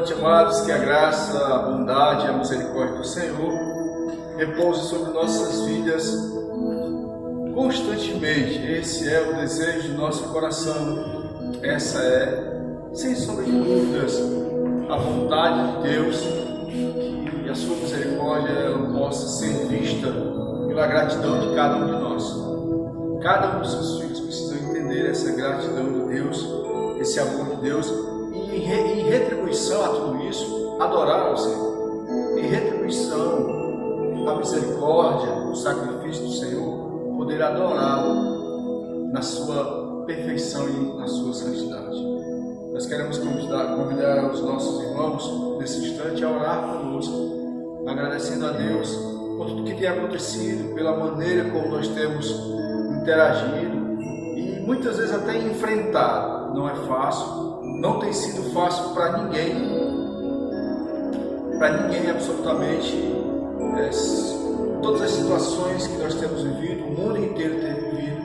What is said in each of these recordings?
noite, amados, que a graça, a bondade e a misericórdia do Senhor repouse sobre nossas vidas constantemente. Esse é o desejo do nosso coração. Essa é, sem sombra de dúvidas, a vontade de Deus, que a sua misericórdia ela possa ser vista pela gratidão de cada um de nós. Cada um dos seus filhos precisa entender essa gratidão de Deus, esse amor de Deus, e em retribuição a tudo isso, adorar ao Senhor. Em retribuição à misericórdia, o sacrifício do Senhor, poder adorá-lo na sua perfeição e na sua santidade. Nós queremos convidar os nossos irmãos nesse instante a orar conosco, agradecendo a Deus por tudo que tem acontecido, pela maneira como nós temos interagido e muitas vezes até enfrentado. Não é fácil, não tem sido fácil para ninguém absolutamente. Todas as situações que nós temos vivido, o mundo inteiro tem vivido,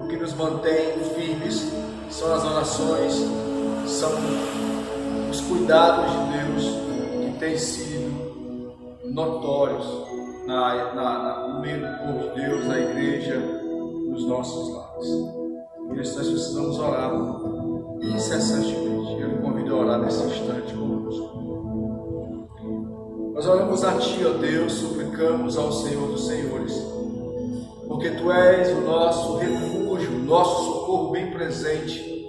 o que nos mantém firmes são as orações, são os cuidados de Deus que têm sido notórios no meio do povo de Deus, na igreja, nos nossos lares. Por isso nós precisamos orar incessantemente. Eu lhe convido a orar nesse instante conosco. Nós oramos a Ti, ó Deus, suplicamos ao Senhor dos Senhores, porque Tu és o nosso refúgio, o nosso socorro bem presente.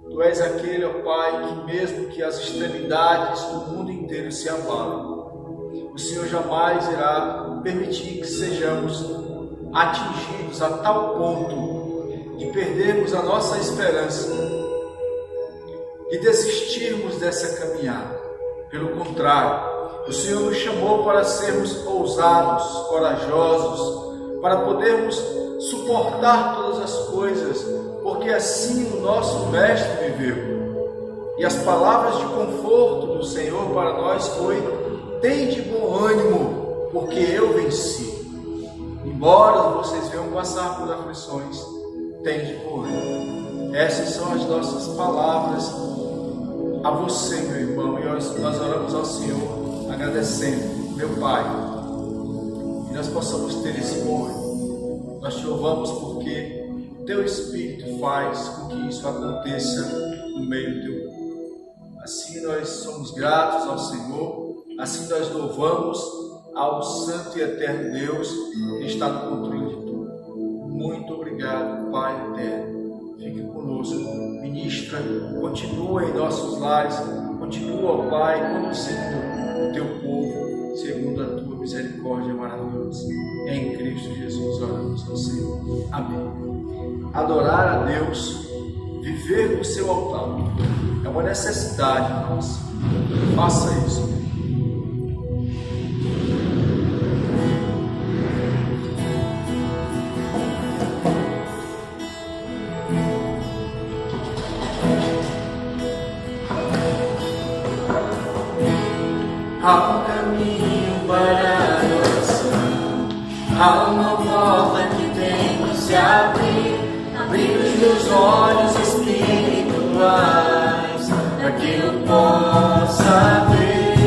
Tu és aquele, ó Pai, que mesmo que as extremidades do mundo inteiro se abalem, o Senhor jamais irá permitir que sejamos atingidos a tal ponto de perdermos a nossa esperança, de desistirmos dessa caminhada. Pelo contrário, o Senhor nos chamou para sermos ousados, corajosos, para podermos suportar todas as coisas, porque assim o nosso Mestre viveu. E as palavras de conforto do Senhor para nós foi: tende bom ânimo, porque eu venci. Embora vocês venham passar por aflições, tende bom ânimo. Essas são as nossas palavras a você, meu irmão, e nós oramos ao Senhor agradecendo, meu Pai, que nós possamos ter esse bom ânimo. Nós te louvamos porque o Teu Espírito faz com que isso aconteça no meio do Teu povo. Assim nós somos gratos ao Senhor, assim nós louvamos ao Santo e Eterno Deus que está no controle de tudo. Muito obrigado, Pai eterno. Fique conosco, ministra, continua em nossos lares, continua, ó Pai, conduzindo o Teu povo segundo a Tua misericórdia maravilhosa. Em Cristo Jesus oramos ao Senhor. Amém. Adorar a Deus, viver no seu altar, é uma necessidade nossa. Faça isso. Há um caminho para a adoração, há uma porta que tem que se abrir os meus olhos espirituais, para que eu possa ver.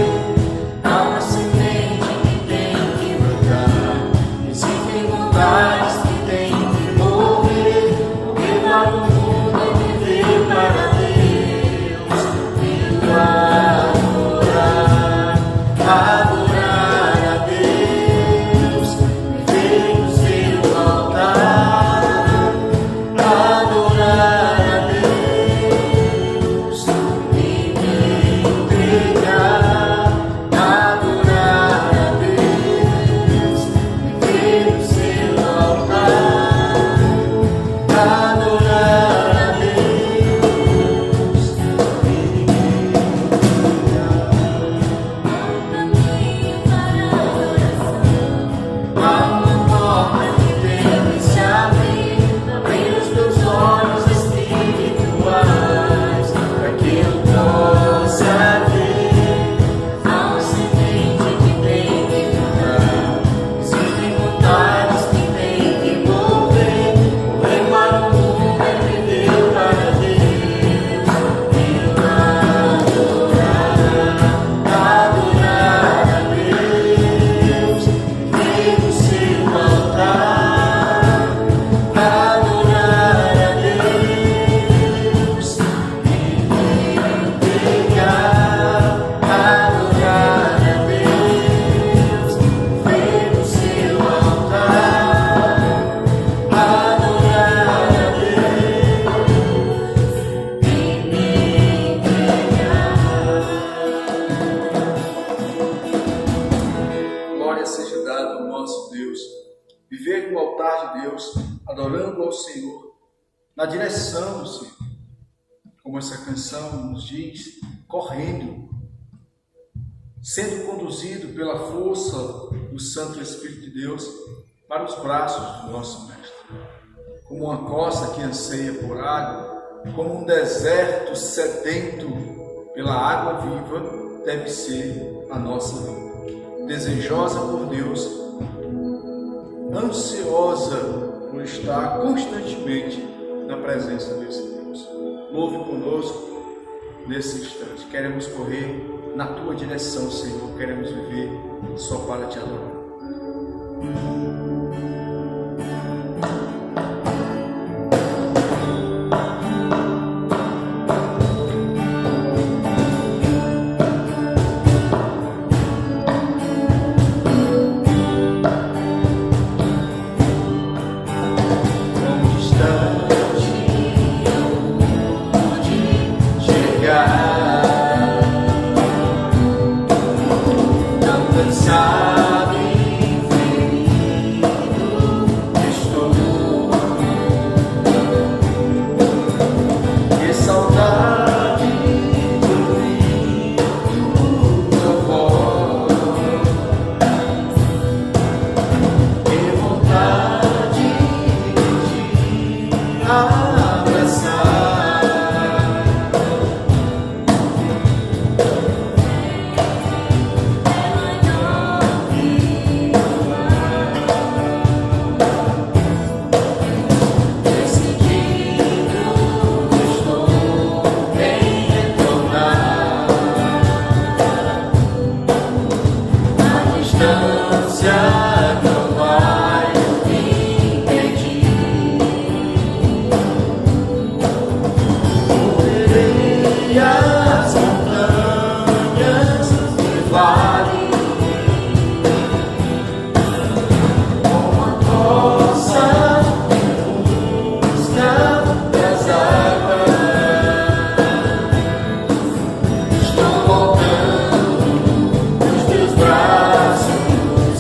Há uma semente que tem que brotar, existem vontades que tem que morrer para o mundo e viver para Deus, adorar a Deus, viver no seu altar, adorar a Deus e me entregar. viver no altar de Deus, adorando ao Senhor, na direção do Senhor, como essa canção nos diz, correndo, sendo conduzido pela força do Santo Espírito de Deus para os braços do nosso Mestre. Como uma costa que anseia por água, como um deserto sedento pela água viva, deve ser a nossa vida. Desejosa por Deus, ansiosa por estar constantemente na presença desse Deus. Louve conosco nesse instante. Queremos correr na tua direção, Senhor. Queremos viver só para te adorar.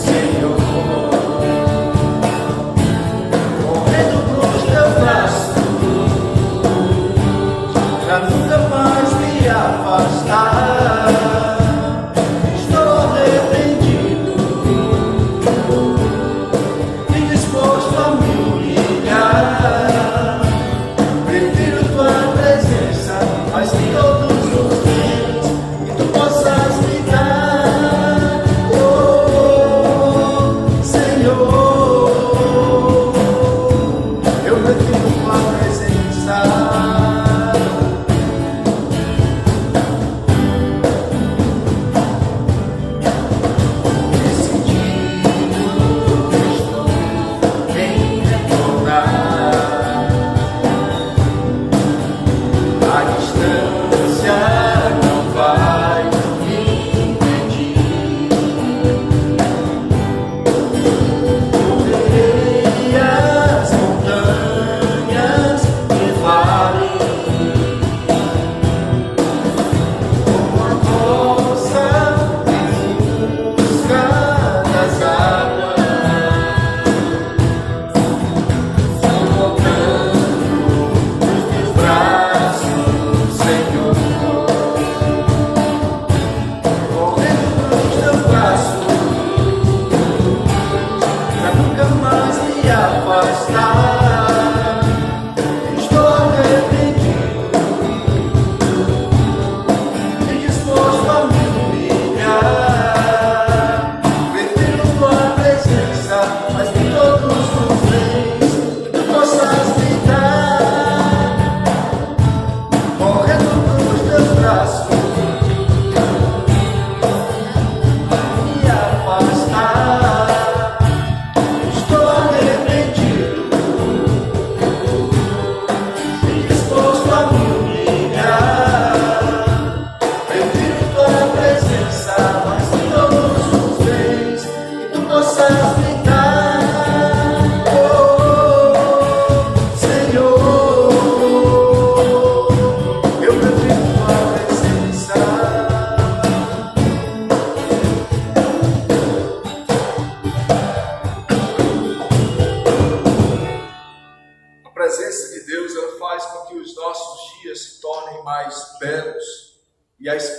Senhor.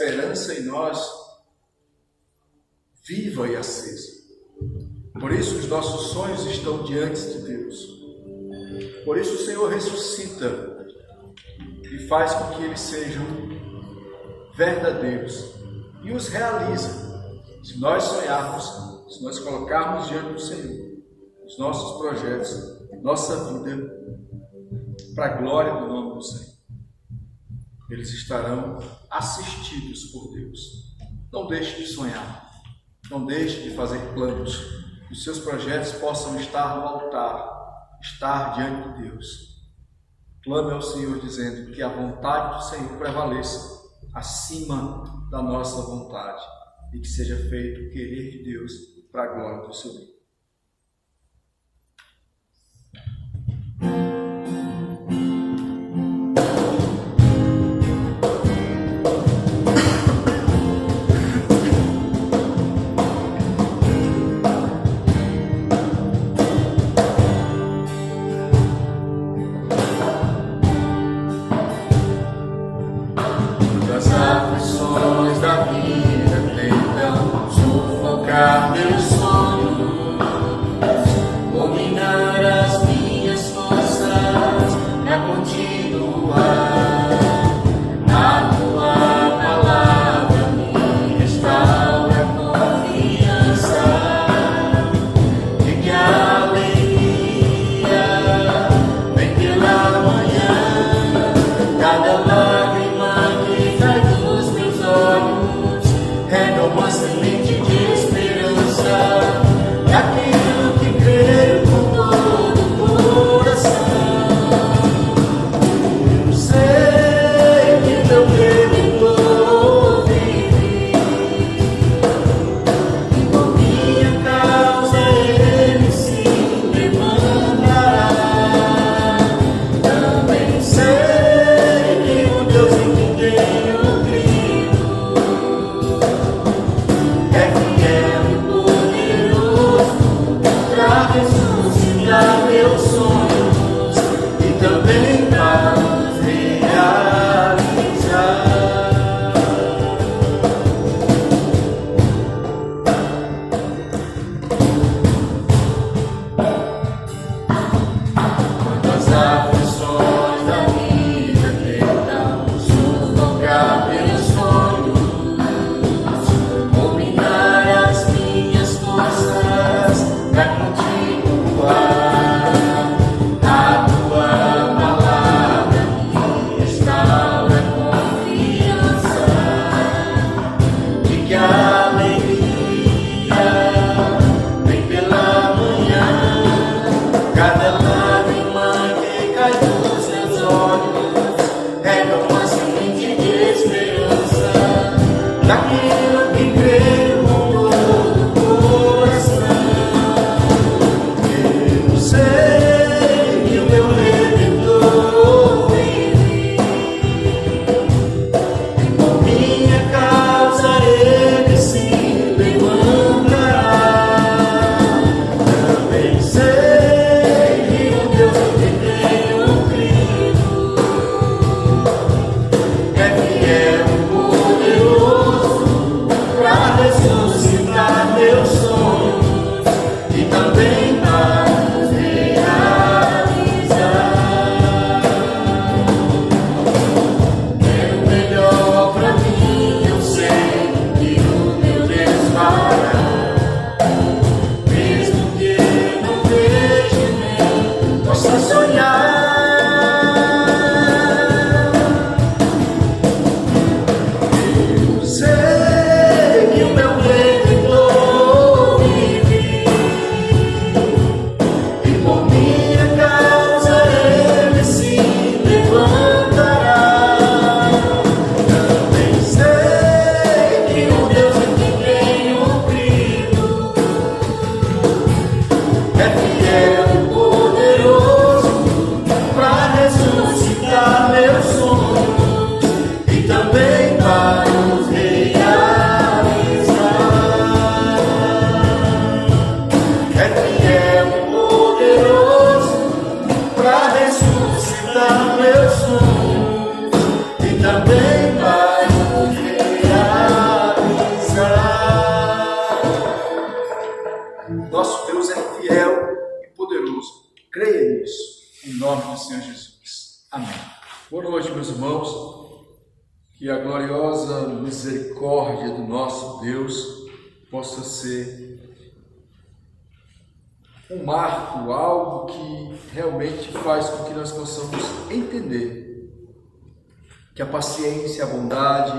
esperança em nós viva e acesa. Por isso os nossos sonhos estão diante de Deus. Por isso o Senhor ressuscita e faz com que eles sejam verdadeiros e os realiza. Se nós sonharmos, se nós colocarmos diante do Senhor os nossos projetos, nossa vida, para a glória do nome do Senhor, eles estarão assistidos por Deus. Não deixe de sonhar, não deixe de fazer planos, que os seus projetos possam estar no altar, estar diante de Deus. Clame ao Senhor dizendo que a vontade do Senhor prevaleça acima da nossa vontade e que seja feito o querer de Deus para a glória do seu nome. Das aflições da vida tentam sufocar meus sonhos. do Senhor Jesus. Amém. Boa noite, meus irmãos. Que a gloriosa misericórdia do nosso Deus possa ser um marco, algo que realmente faz com que nós possamos entender que a paciência, a bondade,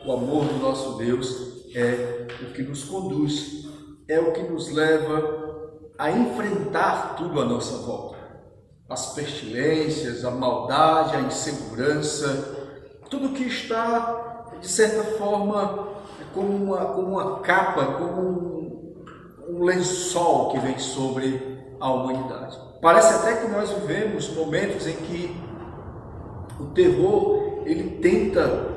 o amor do nosso Deus é o que nos conduz, é o que nos leva a enfrentar tudo à nossa volta. As pestilências, a maldade, a insegurança, tudo que está, de certa forma, como uma capa, como um lençol que vem sobre a humanidade. Parece até que nós vivemos momentos em que o terror, ele tenta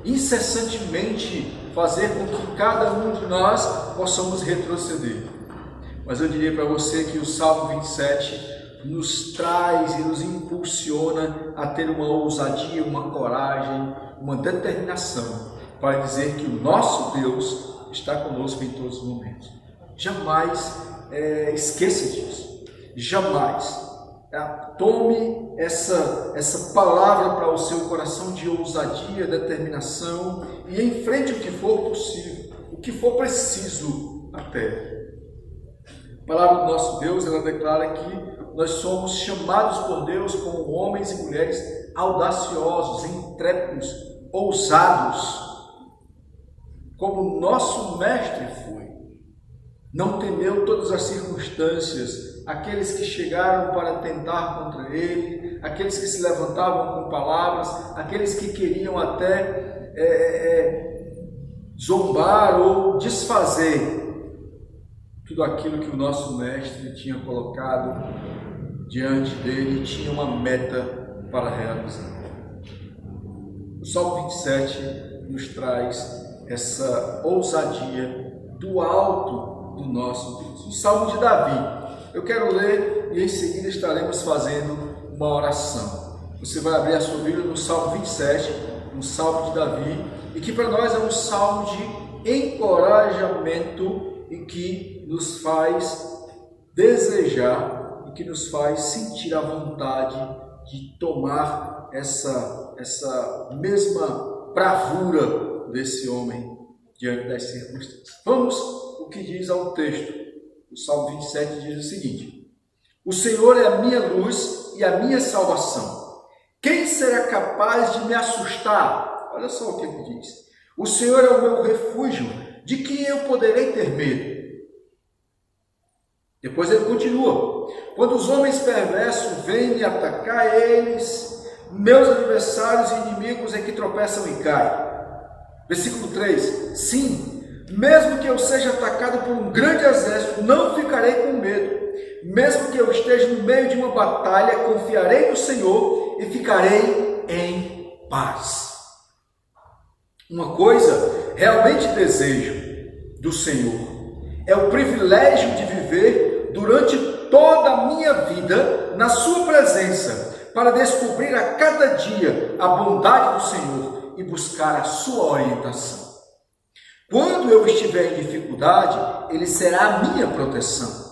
incessantemente fazer com que cada um de nós possamos retroceder. Mas eu diria para você que o Salmo 27 nos traz e nos impulsiona a ter uma ousadia, uma coragem, uma determinação para dizer que o nosso Deus está conosco em todos os momentos. Jamais esqueça disso. Jamais tome essa palavra para o seu coração de ousadia, determinação e enfrente o que for possível, o que for preciso até. A palavra do nosso Deus, ela declara que nós somos chamados por Deus como homens e mulheres audaciosos, intrépidos, ousados, como nosso mestre foi. Não temeu todas as circunstâncias, aqueles que chegaram para tentar contra ele, aqueles que se levantavam com palavras, aqueles que queriam até zombar ou desfazer tudo aquilo que o nosso mestre tinha colocado diante dele, tinha uma meta para realizar. O Salmo 27 nos traz essa ousadia do alto do nosso Deus. O Salmo de Davi, eu quero ler e em seguida estaremos fazendo uma oração. Você vai abrir a sua Bíblia no Salmo 27, um Salmo de Davi, e que para nós é um salmo de encorajamento e que nos faz desejar e que nos faz sentir a vontade de tomar essa mesma bravura desse homem diante das circunstâncias. Vamos o que diz ao texto. O Salmo 27 diz o seguinte: o Senhor é a minha luz e a minha salvação. Quem será capaz de me assustar? Olha só o que ele diz. O Senhor é o meu refúgio, de quem eu poderei ter medo? Depois ele continua: quando os homens perversos vêm me atacar, eles, meus adversários e inimigos, é que tropeçam e caem. Versículo 3: sim, mesmo que eu seja atacado por um grande exército, não ficarei com medo. Mesmo que eu esteja no meio de uma batalha, confiarei no Senhor e ficarei em paz. Uma coisa realmente desejo do Senhor é o privilégio de viver durante toda a minha vida na sua presença, para descobrir a cada dia a bondade do Senhor e buscar a sua orientação. Quando eu estiver em dificuldade, Ele será a minha proteção.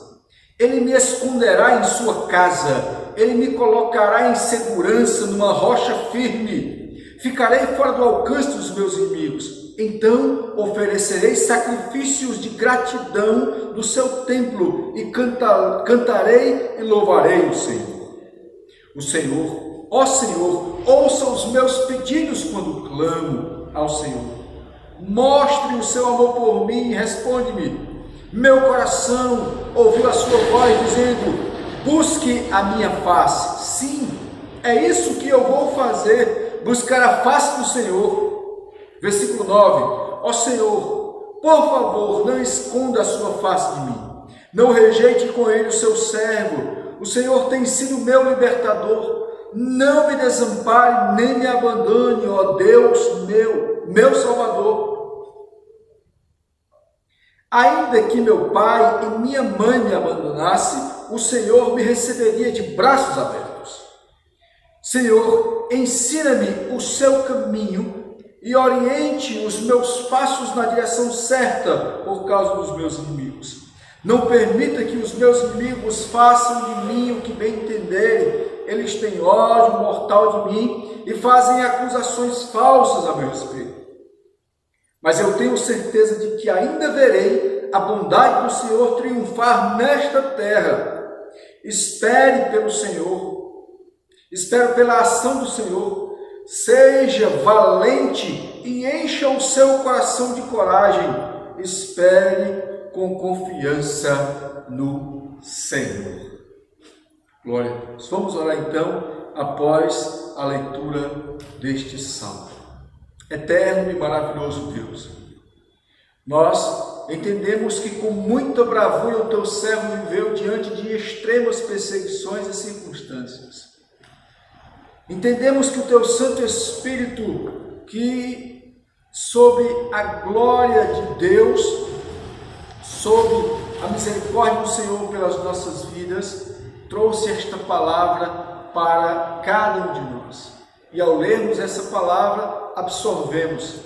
Ele me esconderá em sua casa, Ele me colocará em segurança numa rocha firme. Ficarei fora do alcance dos meus inimigos. Então oferecerei sacrifícios de gratidão no seu templo e cantarei e louvarei o Senhor. O Senhor, ó Senhor, ouça os meus pedidos quando clamo ao Senhor. Mostre o seu amor por mim e responde-me. Meu coração ouviu a sua voz dizendo: busque a minha face. Sim, é isso que eu vou fazer, buscar a face do Senhor. Versículo 9: ó Senhor, por favor, não esconda a sua face de mim. Não rejeite com ele o seu servo. O Senhor tem sido meu libertador. Não me desampare, nem me abandone, ó Deus meu Salvador. Ainda que meu pai e minha mãe me abandonassem, o Senhor me receberia de braços abertos. Senhor, ensina-me o seu caminho e oriente os meus passos na direção certa por causa dos meus inimigos. Não permita que os meus inimigos façam de mim o que bem entenderem. eles têm ódio mortal de mim e fazem acusações falsas a meu respeito. Mas eu tenho certeza de que ainda verei a bondade do Senhor triunfar nesta terra. Espere pelo Senhor, espere pela ação do Senhor, seja valente e encha o seu coração de coragem, espere com confiança no Senhor. Glória a Deus. Vamos orar então, após a leitura deste salmo. Eterno e maravilhoso Deus, nós entendemos que com muita bravura o teu servo viveu diante de extremas perseguições e circunstâncias. Entendemos que o teu Santo Espírito, que sob a glória de Deus, sob a misericórdia do Senhor pelas nossas vidas, trouxe esta palavra para cada um de nós. E ao lermos essa palavra, absorvemos,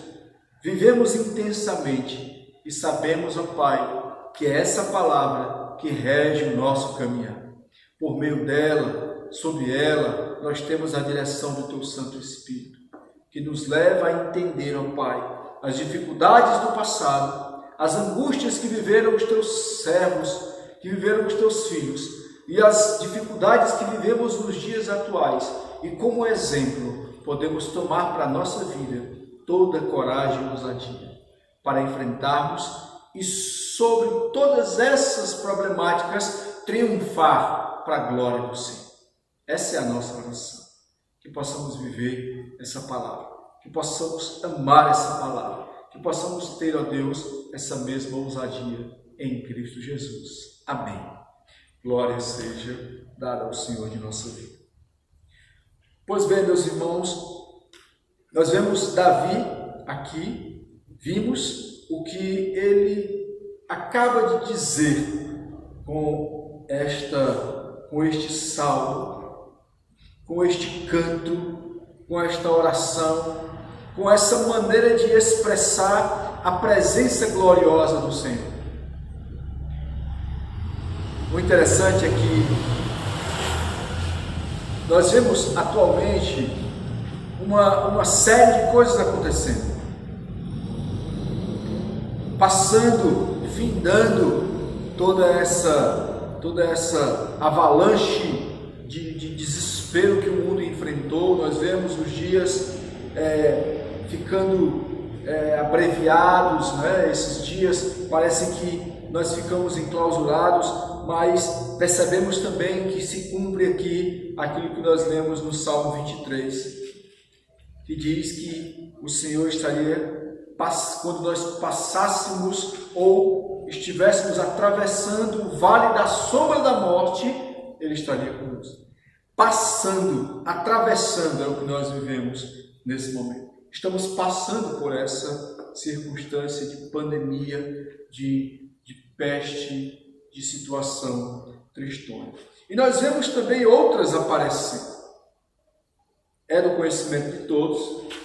vivemos intensamente e sabemos, ó Pai, que é essa palavra que rege o nosso caminhar. Por meio dela, sob ela, nós temos a direção do Teu Santo Espírito, que nos leva a entender, ó Pai, as dificuldades do passado, as angústias que viveram os Teus servos, que viveram os Teus filhos, e as dificuldades que vivemos nos dias atuais, e como exemplo, podemos tomar para a nossa vida toda coragem e ousadia para enfrentarmos e sobre todas essas problemáticas triunfar para a glória do Senhor. Essa é a nossa oração, que possamos viver essa palavra, que possamos amar essa palavra, que possamos ter, ó Deus, essa mesma ousadia em Cristo Jesus. Amém. Glória seja dada ao Senhor de nossa vida. Pois bem, meus irmãos, nós vemos Davi aqui, vimos o que ele acaba de dizer com este salmo, com este canto, com esta oração, com essa maneira de expressar a presença gloriosa do Senhor. O interessante é que nós vemos atualmente uma série de coisas acontecendo, passando, findando toda essa avalanche de desespero que o mundo enfrentou. Nós vemos os dias ficando abreviados, né? Esses dias parece que nós ficamos enclausurados, mas percebemos também que se cumpre aqui aquilo que nós lemos no Salmo 23, que diz que o Senhor estaria, quando nós passássemos ou estivéssemos atravessando o vale da sombra da morte, Ele estaria conosco. Passando, atravessando é o que nós vivemos nesse momento. Estamos passando por essa circunstância de pandemia, de peste, de situação tristonha. E nós vemos também outras aparecendo. É do conhecimento de todos,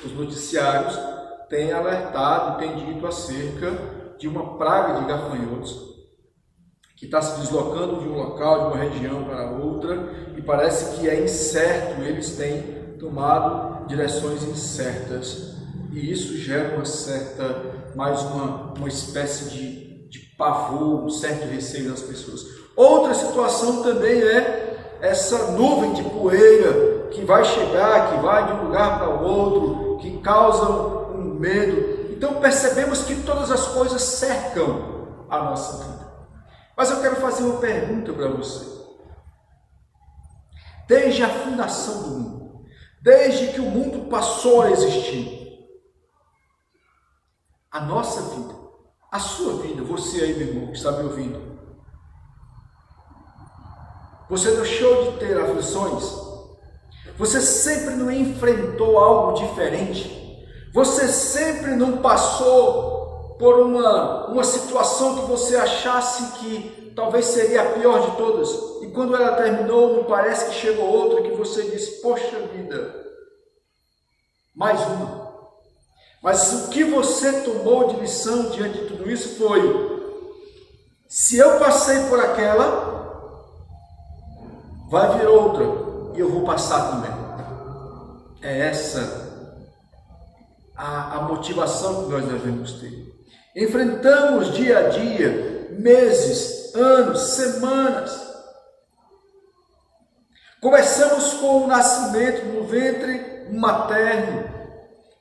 os noticiários têm alertado, têm dito acerca de uma praga de gafanhotos que está se deslocando de um local, de uma região para outra, e parece que é incerto, eles têm tomado direções incertas, e isso gera uma espécie de pavor, um certo receio das pessoas. Outra situação também é essa nuvem de poeira que vai chegar, que vai de um lugar para o outro, que causam um medo. Então percebemos que todas as coisas cercam a nossa vida. Mas eu quero fazer uma pergunta para você. Desde a fundação do mundo, desde que o mundo passou a existir, a nossa vida, a sua vida, você aí, meu irmão, que está me ouvindo, você deixou de ter aflições? Você sempre não enfrentou algo diferente? Você sempre não passou por uma situação que você achasse que talvez seria a pior de todas? E quando ela terminou, não parece que chegou outra que você disse, poxa vida, mais uma. Mas o que você tomou de lição diante de tudo isso foi: se eu passei por aquela, vai vir outra, e eu vou passar também. É essa a motivação que nós devemos ter. Enfrentamos dia a dia, meses, anos, semanas. Começamos com o nascimento no ventre materno.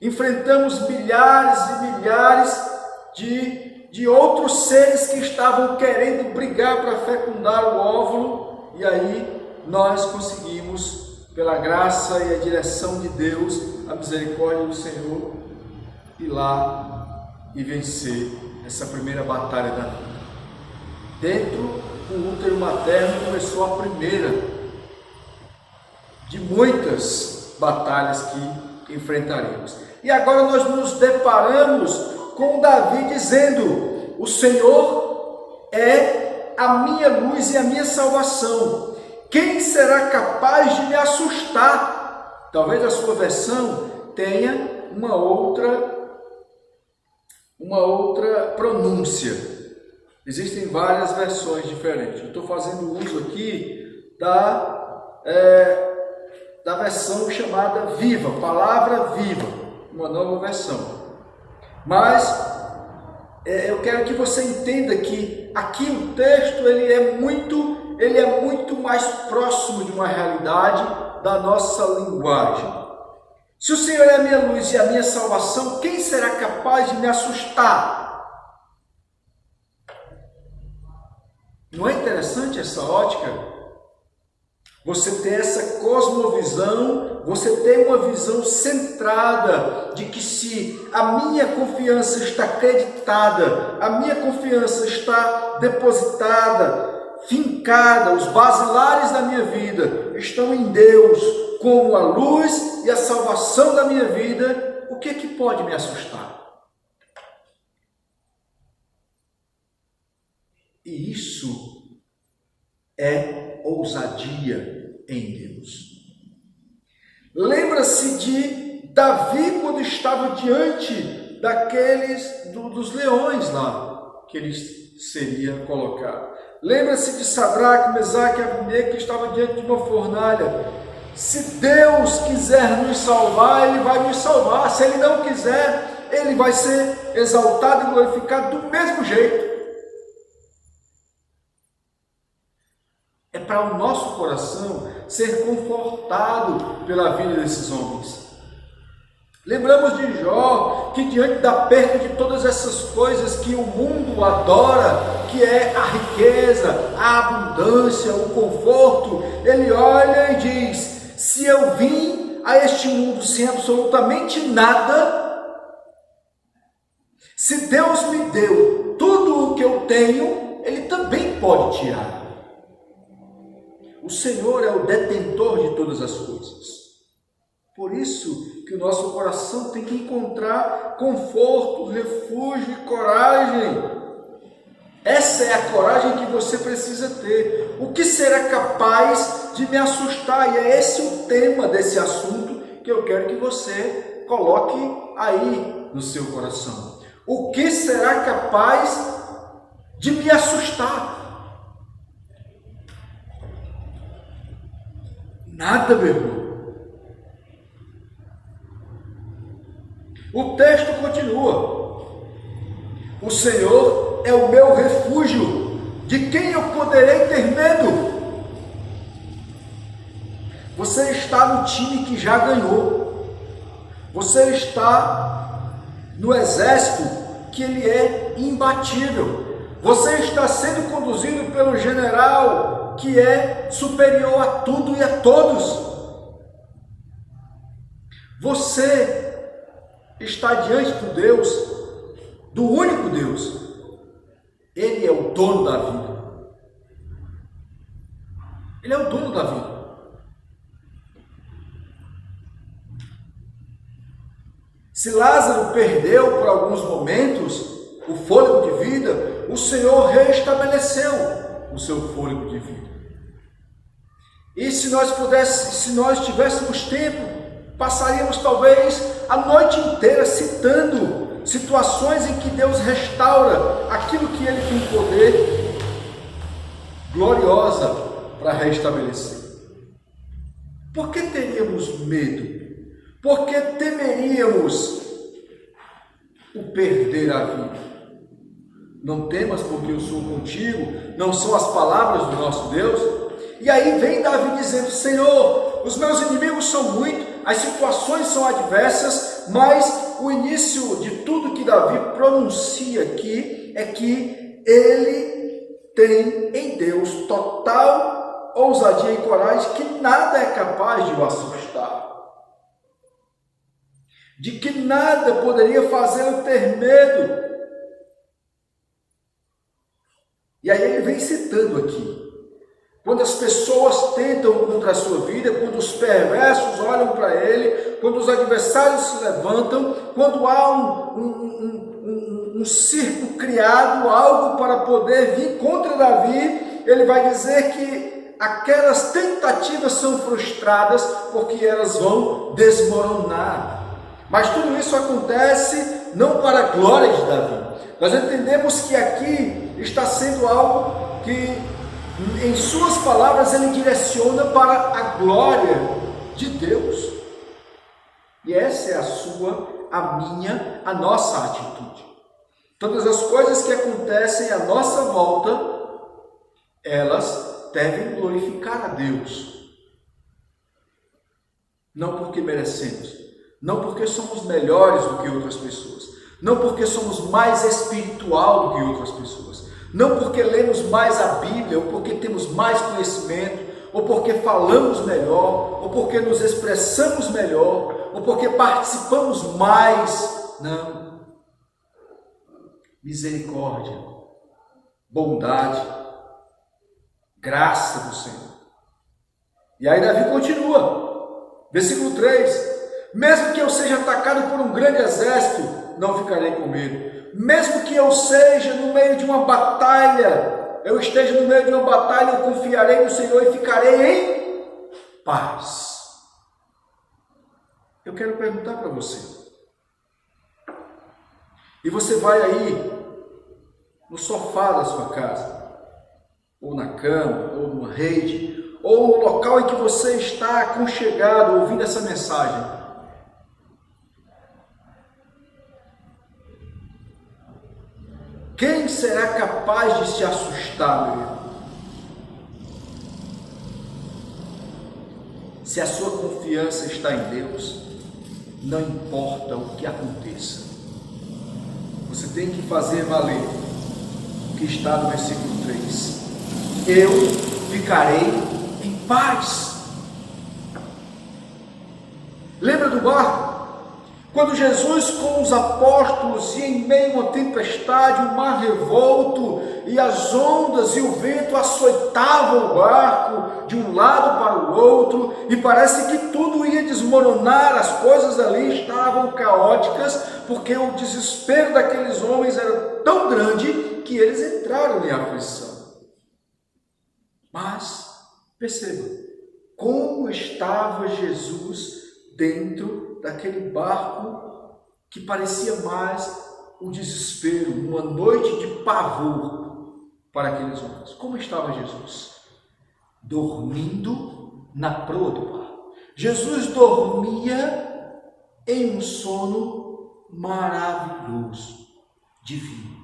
Enfrentamos milhares e milhares de outros seres que estavam querendo brigar para fecundar o óvulo, e aí nós conseguimos, pela graça e a direção de Deus, a misericórdia do Senhor, ir lá e vencer essa primeira batalha da vida. Dentro do útero materno começou a primeira de muitas batalhas que enfrentaremos. E agora nós nos deparamos com Davi dizendo: o Senhor é a minha luz e a minha salvação. Quem será capaz de me assustar? Talvez a sua versão tenha uma outra pronúncia. Existem várias versões diferentes. Eu estou fazendo uso aqui da versão chamada Viva, Palavra Viva, uma nova versão. Mas eu quero que você entenda que aqui o texto ele é muito mais próximo de uma realidade da nossa linguagem. Se o Senhor é a minha luz e a minha salvação, quem será capaz de me assustar? Não é interessante essa ótica? Você tem essa cosmovisão, você tem uma visão centrada de que se a minha confiança está acreditada, a minha confiança está depositada, fincada, os basilares da minha vida estão em Deus, como a luz e a salvação da minha vida, o que é que pode me assustar? E isso é ousadia em Deus. Lembra-se de Davi quando estava diante dos leões lá, que ele seria colocado. Lembra-se de Sadraque, Mesaque e Abednego, que estava diante de uma fornalha. Se Deus quiser nos salvar, Ele vai nos salvar. Se Ele não quiser, Ele vai ser exaltado e glorificado do mesmo jeito. É para o nosso coração ser confortado pela vida desses homens. Lembramos de Jó, que diante da perda de todas essas coisas que o mundo adora, que é a riqueza, a abundância, o conforto, ele olha e diz: se eu vim a este mundo sem absolutamente nada, se Deus me deu tudo o que eu tenho, Ele também pode tirar. O Senhor é o detentor de todas as coisas. Por isso que o nosso coração tem que encontrar conforto, refúgio e coragem. Essa é a coragem que você precisa ter. O que será capaz de me assustar? E é esse o tema desse assunto que eu quero que você coloque aí no seu coração. O que será capaz de me assustar? Nada, meu irmão. O texto continua: o Senhor é o meu refúgio, de quem eu poderei ter medo? Você está no time que já ganhou. Você está no exército que ele é imbatível. Você está sendo conduzido pelo general que é superior a tudo e a todos. Você está diante do Deus, do único Deus. Ele é o dono da vida. Ele é o dono da vida. Se Lázaro perdeu por alguns momentos o fôlego de vida, o Senhor restabeleceu o seu fôlego de vida. E se nós tivéssemos tempo, passaríamos talvez a noite inteira citando situações em que Deus restaura aquilo que Ele tem poder gloriosa para restabelecer. Por que teríamos medo? Por que temeríamos o perder a vida? Não temas, porque eu sou contigo, não são as palavras do nosso Deus? E aí vem Davi dizendo: Senhor, os meus inimigos são muitos, as situações são adversas, mas o início de tudo que Davi pronuncia aqui é que ele tem em Deus total ousadia e coragem, que nada é capaz de o assustar, de que nada poderia fazê-lo ter medo. E aí ele vem citando aqui: quando as pessoas tentam contra a sua vida, quando os perversos olham para ele, quando os adversários se levantam, quando há um circo criado, algo para poder vir contra Davi, ele vai dizer que aquelas tentativas são frustradas, porque elas vão desmoronar. Mas tudo isso acontece não para a glória de Davi. Nós entendemos que aqui está sendo algo que, em suas palavras, ele direciona para a glória de Deus. E essa é a sua, a minha, a nossa atitude. Todas as coisas que acontecem à nossa volta, elas devem glorificar a Deus. Não porque merecemos, não porque somos melhores do que outras pessoas, não porque somos mais espiritual do que outras pessoas, não porque lemos mais a Bíblia, ou porque temos mais conhecimento, ou porque falamos melhor, ou porque nos expressamos melhor, ou porque participamos mais. Não. Misericórdia, bondade, graça do Senhor. E aí Davi continua, versículo 3: mesmo que eu seja atacado por um grande exército, não ficarei com medo. Mesmo que eu seja no meio de uma batalha, eu esteja no meio de uma batalha, eu confiarei no Senhor e ficarei em paz. Eu quero perguntar para você, e você vai aí no sofá da sua casa, ou na cama, ou numa rede, ou no local em que você está aconchegado ouvindo essa mensagem, quem será capaz de se assustar, meu irmão? Se a sua confiança está em Deus, não importa o que aconteça, você tem que fazer valer o que está no versículo 3. Eu ficarei em paz. Lembra do barco? Quando Jesus com os apóstolos ia em meio a uma tempestade, um mar revolto, e as ondas e o vento açoitavam o barco de um lado para o outro, e parece que tudo ia desmoronar, as coisas ali estavam caóticas, porque o desespero daqueles homens era tão grande que eles entraram em aflição. Mas, perceba, como estava Jesus dentro daquele barco que parecia mais o desespero, uma noite de pavor para aqueles homens. Como estava Jesus? Dormindo na proa do barco. Jesus dormia em um sono maravilhoso, divino.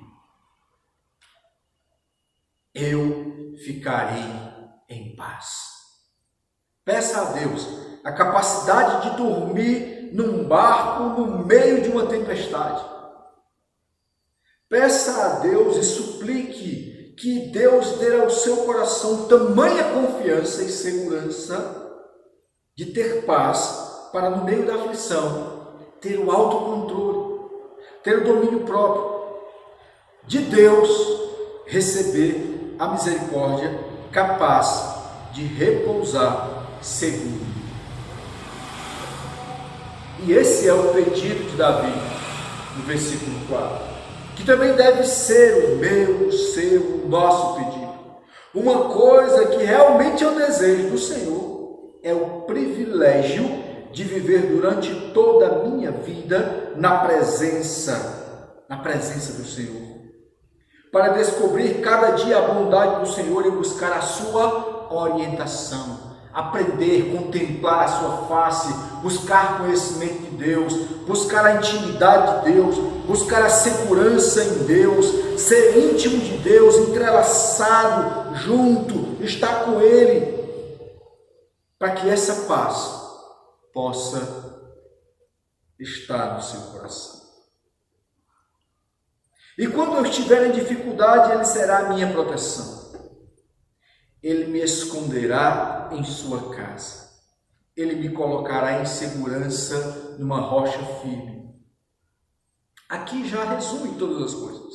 Eu ficarei em paz. Peça a Deus a capacidade de dormir num barco no meio de uma tempestade. Peça a Deus e suplique que Deus dê ao seu coração tamanha confiança e segurança de ter paz para, no meio da aflição, ter o autocontrole, ter o domínio próprio, de Deus receber a misericórdia capaz de repousar seguro. E esse é o pedido de Davi, no versículo 4, que também deve ser o meu, o seu, o nosso pedido. Uma coisa que realmente eu desejo do Senhor é o privilégio de viver durante toda a minha vida na presença do Senhor, para descobrir cada dia a bondade do Senhor e buscar a sua orientação, aprender, contemplar a sua face, buscar conhecimento de Deus, buscar a intimidade de Deus, buscar a segurança em Deus, ser íntimo de Deus, entrelaçado, junto, estar com Ele, para que essa paz possa estar no seu coração. E quando eu estiver em dificuldade, Ele será a minha proteção. Ele me esconderá em sua casa. Ele me colocará em segurança numa rocha firme. Aqui já resume todas as coisas.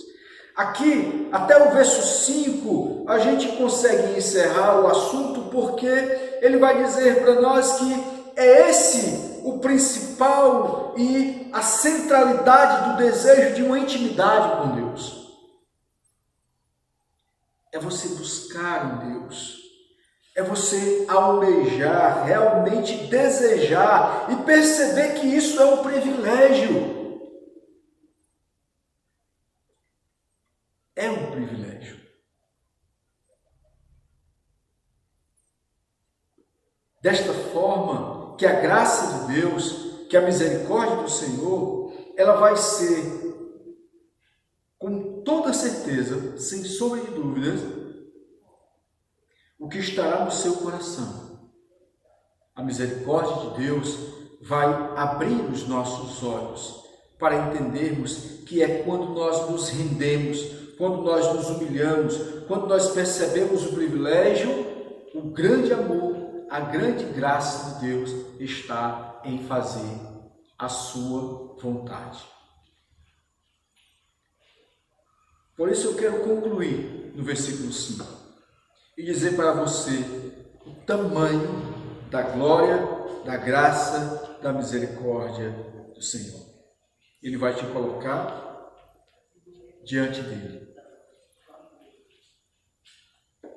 Aqui, até o verso 5, a gente consegue encerrar o assunto, porque ele vai dizer para nós que é esse o principal e a centralidade do desejo de uma intimidade com Deus. É você buscar em Deus, é você almejar, realmente desejar e perceber que isso é um privilégio. É um privilégio. Desta forma, que a graça de Deus, que a misericórdia do Senhor, ela vai ser, com toda certeza, sem sombra de dúvidas, o que estará no seu coração. A misericórdia de Deus vai abrir os nossos olhos para entendermos que é quando nós nos rendemos, quando nós nos humilhamos, quando nós percebemos o privilégio, o grande amor, a grande graça de Deus está em fazer a sua vontade. Por isso eu quero concluir no versículo 5 e dizer para você o tamanho da glória, da graça, da misericórdia do Senhor. Ele vai te colocar diante dele.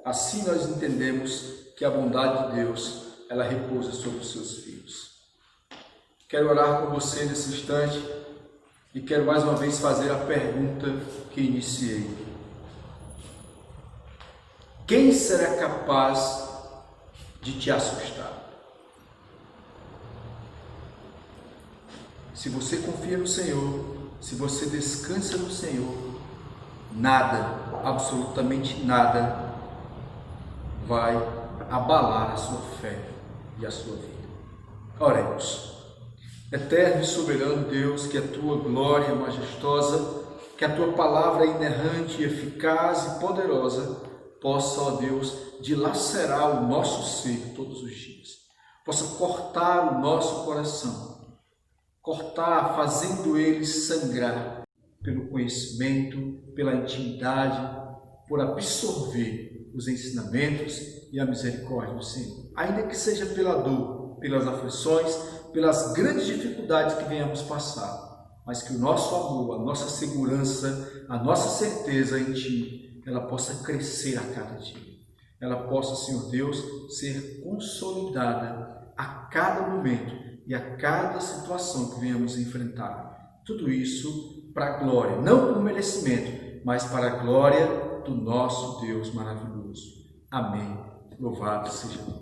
Assim nós entendemos que a bondade de Deus, ela repousa sobre os seus filhos. Quero orar com você nesse instante e quero mais uma vez fazer a pergunta que iniciei. Quem será capaz de te assustar? Se você confia no Senhor, se você descansa no Senhor, nada, absolutamente nada, vai abalar a sua fé e a sua vida. Oremos. Eterno e soberano Deus, que a tua glória majestosa, que a tua palavra inerrante, eficaz e poderosa possa, ó Deus, dilacerar o nosso ser todos os dias, possa cortar o nosso coração, cortar, fazendo ele sangrar pelo conhecimento, pela intimidade, por absorver os ensinamentos e a misericórdia do Senhor, ainda que seja pela dor, pelas aflições, pelas grandes dificuldades que venhamos passar, mas que o nosso amor, a nossa segurança, a nossa certeza em Ti, ela possa crescer a cada dia. Ela possa, Senhor Deus, ser consolidada a cada momento e a cada situação que venhamos enfrentar. Tudo isso para a glória, não por merecimento, mas para a glória do nosso Deus maravilhoso. Amém. Louvado seja Deus.